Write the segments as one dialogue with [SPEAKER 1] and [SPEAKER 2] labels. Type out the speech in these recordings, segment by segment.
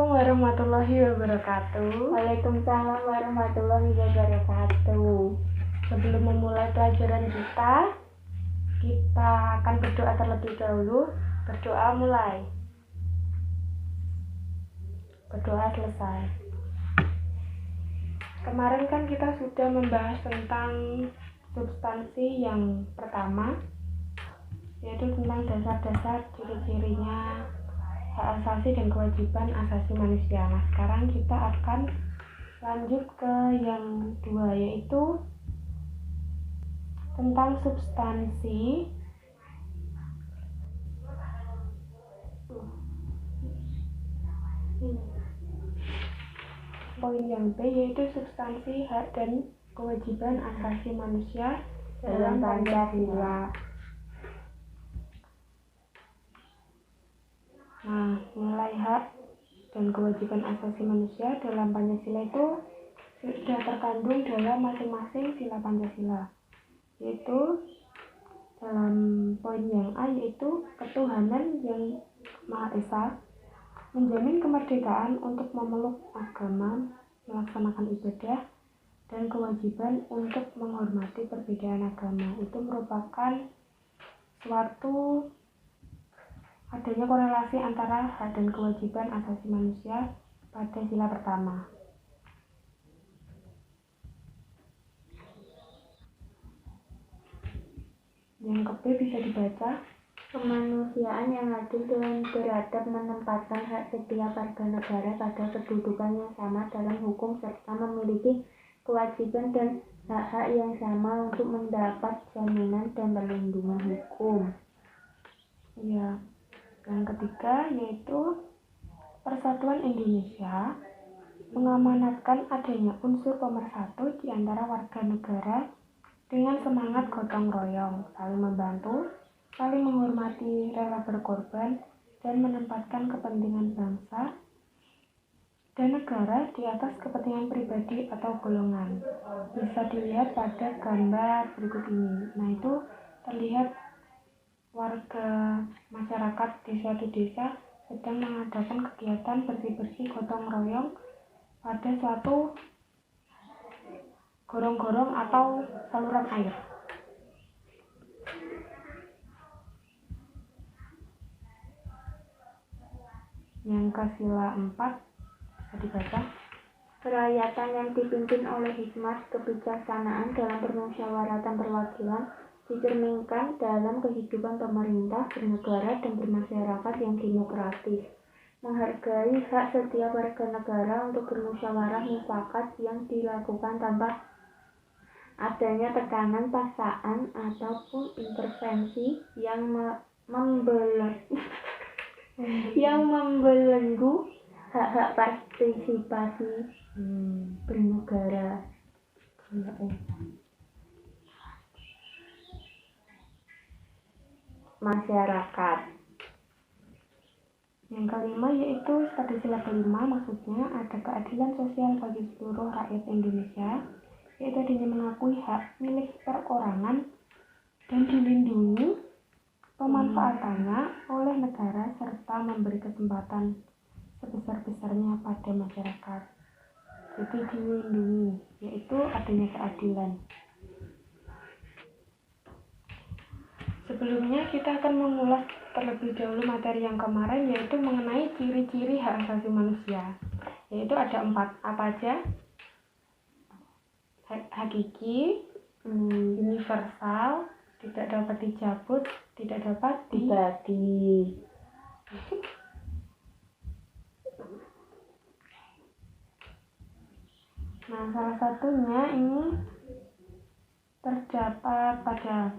[SPEAKER 1] Assalamualaikum warahmatullahi wabarakatuh.
[SPEAKER 2] Waalaikumsalam warahmatullahi wabarakatuh.
[SPEAKER 1] Sebelum memulai pelajaran kita akan berdoa terlebih dahulu. Berdoa mulai. Berdoa selesai. Kemarin kan kita sudah membahas tentang substansi yang pertama, yaitu tentang dasar-dasar ciri-cirinya hak asasi dan kewajiban asasi manusia. Nah, sekarang kita akan lanjut ke yang dua, yaitu tentang substansi poin yang B, yaitu substansi hak dan kewajiban asasi manusia dalam Pancasila. Nah, nilai hak dan kewajiban asasi manusia dalam Pancasila itu sudah terkandung dalam masing-masing sila Pancasila, yaitu dalam poin yang A, yaitu ketuhanan yang Maha Esa, menjamin kemerdekaan untuk memeluk agama, melaksanakan ibadah, dan kewajiban untuk menghormati perbedaan agama. Itu merupakan suatu adanya korelasi antara hak dan kewajiban asasi manusia pada sila pertama. Yang ke B bisa dibaca.
[SPEAKER 2] Kemanusiaan yang adil dan beradab menempatkan hak setiap warga negara pada kedudukan yang sama dalam hukum serta memiliki kewajiban dan hak-hak yang sama untuk mendapat jaminan dan perlindungan hukum.
[SPEAKER 1] Ya. Yang ketiga yaitu Persatuan Indonesia mengamanatkan adanya unsur pemersatu di antara warga negara dengan semangat gotong royong, saling membantu, saling menghormati, rela berkorban, dan menempatkan kepentingan bangsa dan negara di atas kepentingan pribadi atau golongan. Bisa dilihat pada gambar berikut ini. Nah, itu terlihat warga masyarakat di suatu desa sedang mengadakan kegiatan bersih-bersih gotong royong pada suatu gorong-gorong atau saluran air. Yang ke sila 4 bisa dibaca.
[SPEAKER 2] Kerakyatan yang dipimpin oleh hikmat kebijaksanaan dalam permusyawaratan perwakilan dicerminkan dalam kehidupan pemerintah, bernegara, dan bermasyarakat yang demokratis. Menghargai hak setiap warga negara untuk bermusyawarah mufakat yang dilakukan tanpa adanya tekanan, paksaan, ataupun intervensi yang membelenggu hak-hak partisipasi bernegara. Masyarakat.
[SPEAKER 1] Yang kelima yaitu pada sila kelima, maksudnya ada keadilan sosial bagi seluruh rakyat Indonesia, yaitu adanya mengakui hak milik perorangan dan dilindungi pemanfaatannya oleh negara serta memberi kesempatan sebesar-besarnya pada masyarakat. Jadi dilindungi, yaitu adanya keadilan. Sebelumnya kita akan mengulas terlebih dahulu materi yang kemarin, yaitu mengenai ciri-ciri hak asasi manusia. Yaitu ada 4. Apa aja? Hakiki, universal, tidak dapat dicabut, tidak dapat
[SPEAKER 2] dibagi.
[SPEAKER 1] Nah, salah satunya ini terdapat pada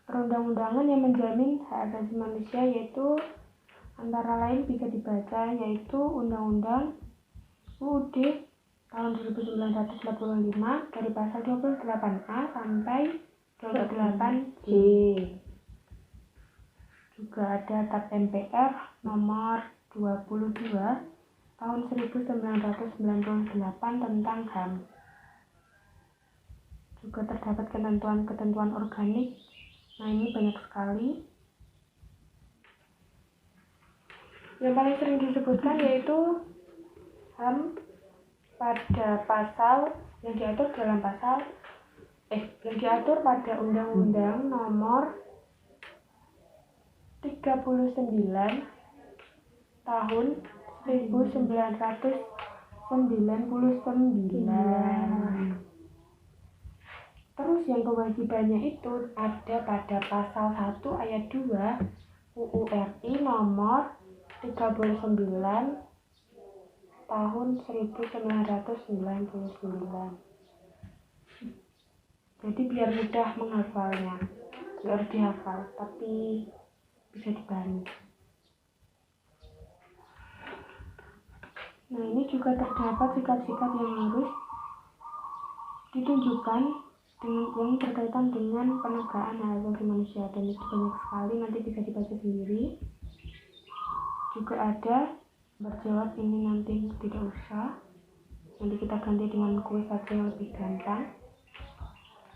[SPEAKER 1] perundang-undangan yang menjamin hak asasi manusia, yaitu antara lain bisa dibaca, yaitu Undang-Undang UUD tahun 1945 dari pasal 28A sampai 28J. Juga ada TAP MPR nomor 22 tahun 1998 tentang HAM. Juga terdapat ketentuan-ketentuan organik. Nah, ini banyak sekali. Yang paling sering disebutkan yaitu HAM pada pasal yang diatur pada Undang-Undang Nomor 39 Tahun 1999. Terus yang kewajibannya itu ada pada pasal 1 ayat 2 UU RI Nomor 39 Tahun 1999. Jadi biar mudah menghafalnya, nggak harus dihafal, tapi bisa dipahami. Nah, ini juga terdapat sikap-sikap yang harus ditunjukkan yang berkaitan dengan penegakan hak asasi manusia, dan itu banyak sekali, nanti bisa dibaca sendiri. Juga ada berjawab, ini nanti tidak usah, nanti kita ganti dengan kuis saja yang lebih gampang.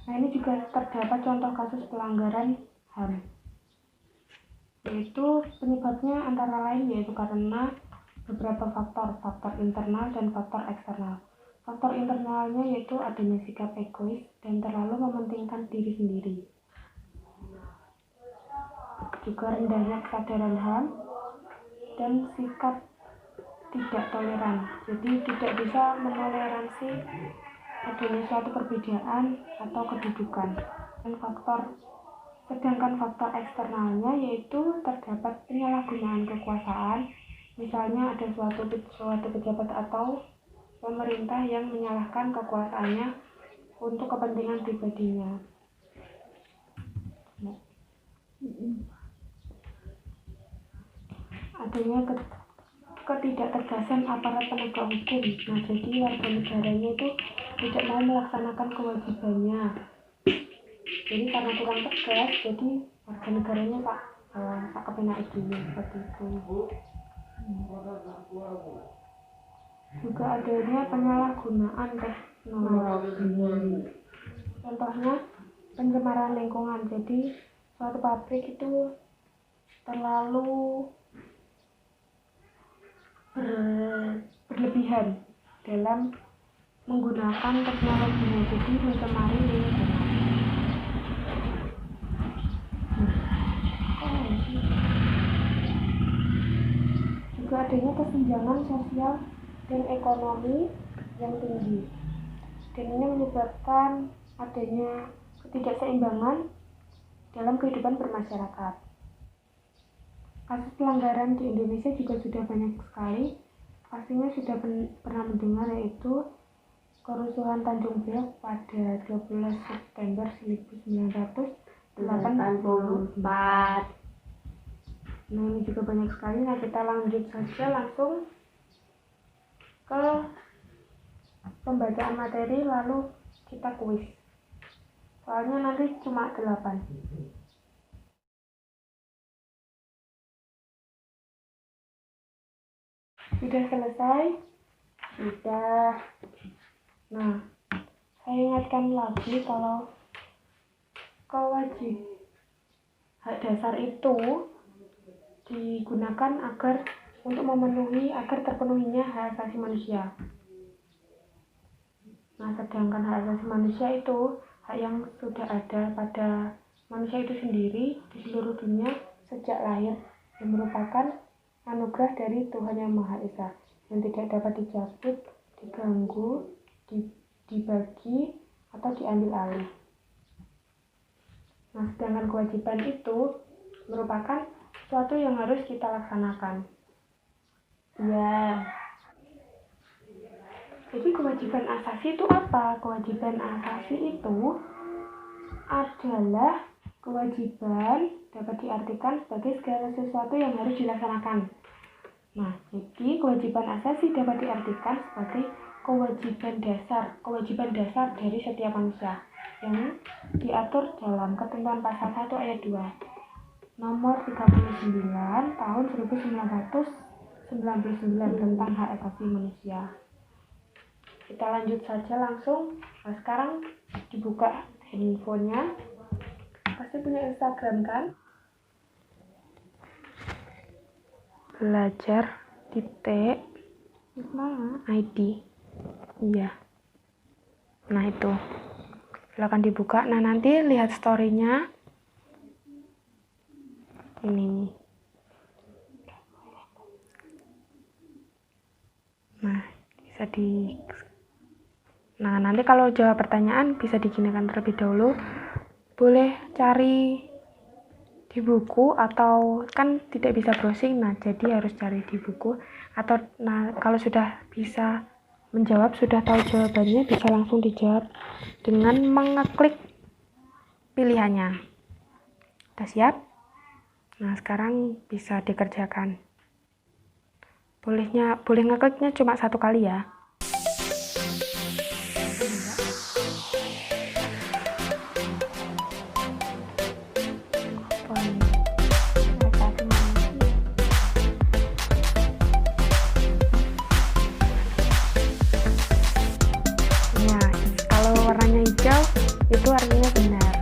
[SPEAKER 1] Nah, ini juga terdapat contoh kasus pelanggaran HAM, yaitu penyebabnya antara lain yaitu karena beberapa faktor internal dan faktor eksternal. Faktor internalnya yaitu adanya sikap egois dan terlalu mementingkan diri sendiri. Juga rendahnya kesadaran HAM dan sikap tidak toleran. Jadi tidak bisa menoleransi adanya suatu perbedaan atau kedudukan. Sedangkan faktor eksternalnya yaitu terdapat penyalahgunaan kekuasaan. Misalnya ada suatu pejabat atau pemerintah yang menyalahkan kekuasaannya untuk kepentingan pribadinya. Adanya ketidaktegasan aparat penegak hukum. Nah, jadi warga negaranya itu tidak mau melaksanakan kewajibannya. Jadi karena kurang tegas, jadi warga negaranya tak kepenak izinnya seperti itu. Juga adanya penyalahgunaan teknologi. Contohnya pencemaran lingkungan. Jadi suatu pabrik itu terlalu berlebihan dalam menggunakan teknologinya, jadi mencemari lingkungan. Juga adanya kesenjangan sosial dan ekonomi yang tinggi, dan ini menyebabkan adanya ketidakseimbangan dalam kehidupan bermasyarakat. Kasus pelanggaran di Indonesia juga sudah banyak sekali. Pastinya sudah pernah mendengar, yaitu kerusuhan Tanjung Priok pada 12 September 1984. Nah, ini juga banyak sekali. Nah, kita lanjut saja langsung ke pembacaan materi, lalu kita kuis. Soalnya nanti cuma 8. Sudah selesai? Sudah. Nah, saya ingatkan lagi kalau kewajiban hak dasar itu digunakan agar terpenuhinya hak asasi manusia. Nah, sedangkan hak asasi manusia itu hak yang sudah ada pada manusia itu sendiri di seluruh dunia sejak lahir, yang merupakan anugerah dari Tuhan Yang Maha Esa, yang tidak dapat dicabut, diganggu, dibagi, atau diambil alih. Nah, sedangkan kewajiban itu merupakan sesuatu yang harus kita laksanakan. Ya. Jadi kewajiban asasi itu apa? Kewajiban asasi itu adalah kewajiban dapat diartikan sebagai segala sesuatu yang harus dilaksanakan. Nah, jadi kewajiban asasi dapat diartikan sebagai kewajiban dasar dari setiap manusia yang diatur dalam ketentuan pasal 1 ayat 2 nomor 39 tahun 1999 tentang hak asasi manusia. Kita lanjut saja langsung. Nah, sekarang dibuka handphonenya. Pasti punya Instagram kan? belajar titik ID. Iya. Nah itu. Silakan dibuka. Nah nanti lihat story-nya. Ini nih. Nah, bisa di. Nah, nanti kalau jawab pertanyaan bisa diginikan terlebih dahulu. Boleh cari di buku atau kan tidak bisa browsing. Nah, jadi harus cari di buku atau kalau sudah bisa menjawab, sudah tahu jawabannya, bisa langsung dijawab dengan mengeklik pilihannya. Udah siap? Nah, sekarang bisa dikerjakan. Boleh ngekliknya cuma 1 kali ya. Ya, kalau warnanya hijau itu artinya benar.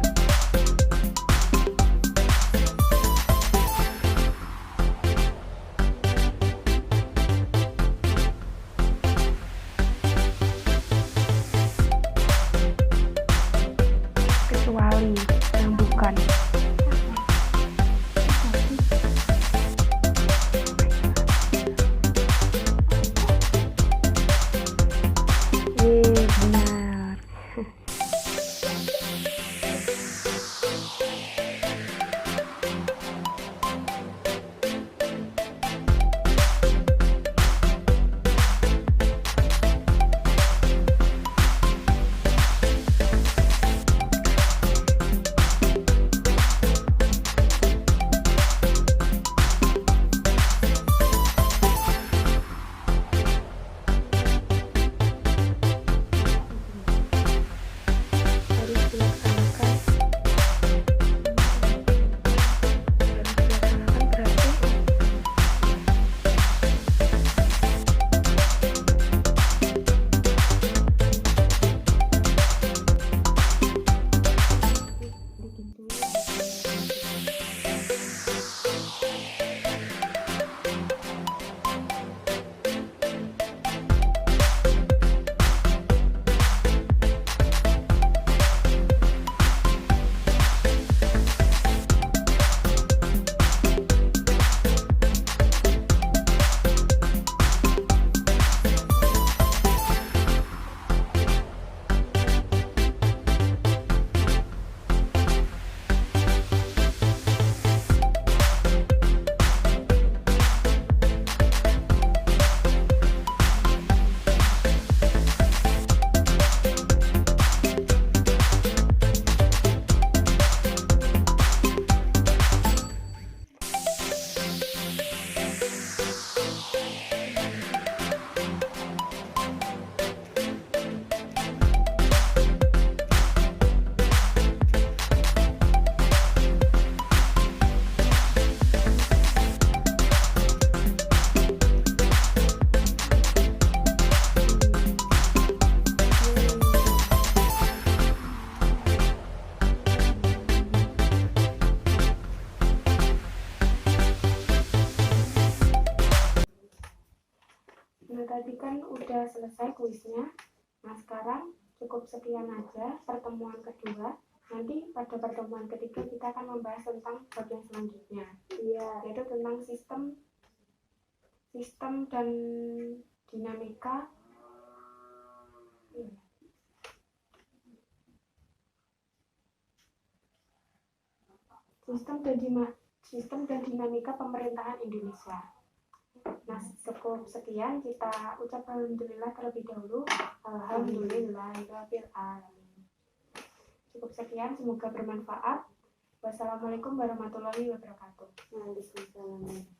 [SPEAKER 1] Kecuali yang bukan. Benar. Nah, tadi kan udah selesai kuisnya. Nah, sekarang cukup sekian aja pertemuan kedua. Nanti pada pertemuan ketiga kita akan membahas tentang bagian selanjutnya. Iya, yaitu tentang sistem dan dinamika. Sistem dan dinamika pemerintahan Indonesia. Nah, cukup sekian, kita ucap alhamdulillah terlebih dahulu. Alhamdulillahirabbil alamin. Cukup sekian, semoga bermanfaat. Wassalamualaikum warahmatullahi wabarakatuh. Waalaikumsalam.